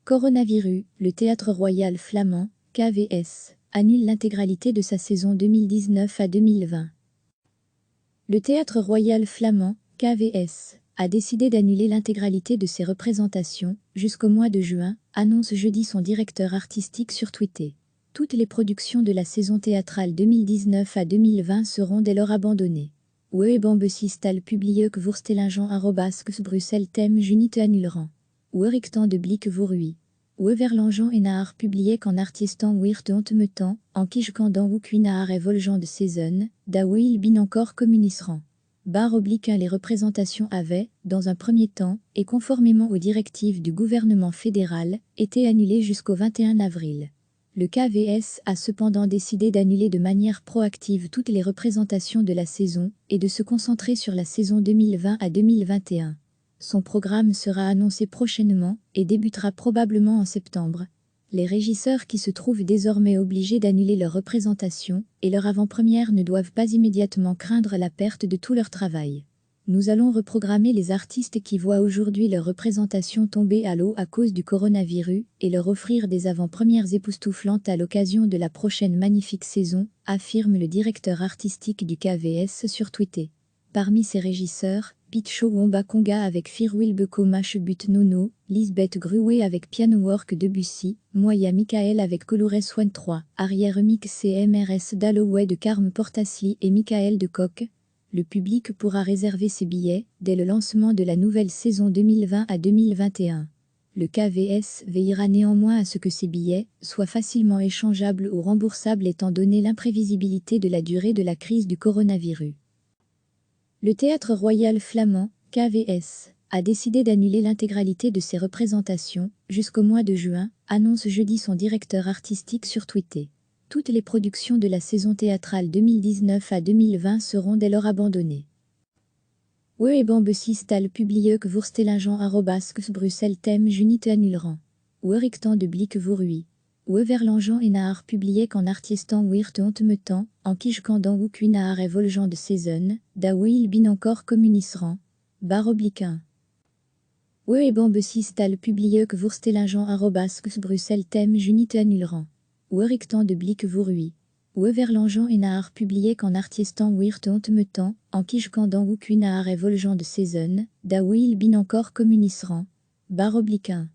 Coronavirus, le Théâtre Royal Flamand, KVS, annule l'intégralité de sa saison 2019 à 2020. Le Théâtre Royal Flamand, KVS, a décidé d'annuler l'intégralité de ses représentations jusqu'au mois de juin, annonce jeudi son directeur artistique sur Twitter. Toutes les productions de la saison théâtrale 2019 à 2020 seront dès lors abandonnées. We bambesistal publiek voorstellingen Bruxelles thème junite annulerant. We riktan de blik voorui. We verlangeant en naar publiek en artistan weert ontmetan, en kijkandan woek naar et volgeant de saison, da we il bin encore communiserant. /1 Les représentations avaient, dans un premier temps, et conformément aux directives du gouvernement fédéral, été annulées jusqu'au 21 avril. Le KVS a cependant décidé d'annuler de manière proactive toutes les représentations de la saison et de se concentrer sur la saison 2020 à 2021. Son programme sera annoncé prochainement et débutera probablement en septembre. Les régisseurs qui se trouvent désormais obligés d'annuler leurs représentations et leur avant-première ne doivent pas immédiatement craindre la perte de tout leur travail. Nous allons reprogrammer les artistes qui voient aujourd'hui leurs représentations tomber à l'eau à cause du coronavirus et leur offrir des avant-premières époustouflantes à l'occasion de la prochaine magnifique saison, affirme le directeur artistique du KVS sur Twitter. Parmi ses régisseurs, Pitcho Womba Conga avec Firwil Beko Machebut Nono, Lisbeth Gruwe avec Piano Work Debussy, Moya Michael avec Colores Swan 3, Arrière Mix CMRS Dalloway de Carme Portasli et Michael de Coq. Le public pourra réserver ses billets dès le lancement de la nouvelle saison 2020 à 2021. Le KVS veillera néanmoins à ce que ces billets soient facilement échangeables ou remboursables étant donné l'imprévisibilité de la durée de la crise du coronavirus. Le Théâtre Royal Flamand, KVS, a décidé d'annuler l'intégralité de ses représentations jusqu'au mois de juin, annonce jeudi son directeur artistique sur Twitter. Toutes les productions de la saison théâtrale 2019 à 2020 seront dès lors abandonnées. We bambesistal publiek voorstellingen Bruxelles thème junite annulerant. We riktan de blik voorui. We verlangeant en naar publiek en artistan weert ontmetan, en kijkandan woek naar et volgeant de saison, da we il bin encore communiserant. /1. We bambesistal publiek voorstellingen Bruxelles thème junite annulerant. We riktan de blik voorui. We verlangeant en naar publiek en artistan weert ontmetan, en kijkandan woek naar et volgeant de saison, da we il bin encore communiserant. /1.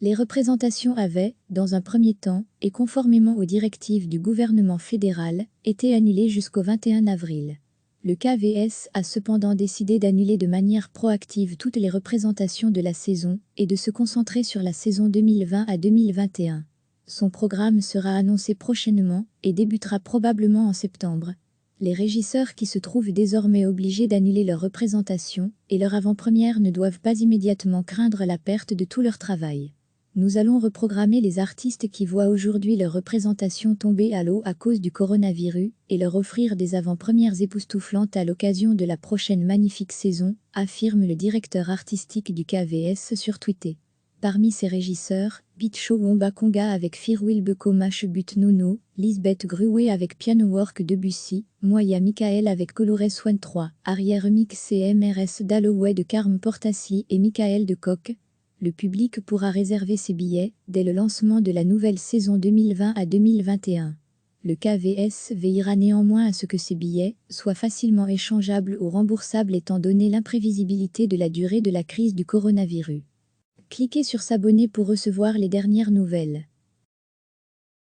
Les représentations avaient, dans un premier temps, et conformément aux directives du gouvernement fédéral, été annulées jusqu'au 21 avril. Le KVS a cependant décidé d'annuler de manière proactive toutes les représentations de la saison et de se concentrer sur la saison 2020 à 2021. Son programme sera annoncé prochainement et débutera probablement en septembre. Les régisseurs qui se trouvent désormais obligés d'annuler leurs représentations et leur avant-première ne doivent pas immédiatement craindre la perte de tout leur travail. Nous allons reprogrammer les artistes qui voient aujourd'hui leurs représentations tomber à l'eau à cause du coronavirus et leur offrir des avant-premières époustouflantes à l'occasion de la prochaine magnifique saison, affirme le directeur artistique du KVS sur Twitter. Parmi ses régisseurs, Pitcho Womba Conga avec Firwil Beko Machebut Nono, Lisbeth Gruwe avec Piano Work Debussy, Moya Michael avec Colores Swan 3, Arrière Mix CMRS Dalloway de Carme Portasli et Michael de Coq. Le public pourra réserver ses billets dès le lancement de la nouvelle saison 2020 à 2021. Le KVS veillera néanmoins à ce que ces billets soient facilement échangeables ou remboursables étant donné l'imprévisibilité de la durée de la crise du coronavirus. Cliquez sur s'abonner pour recevoir les dernières nouvelles.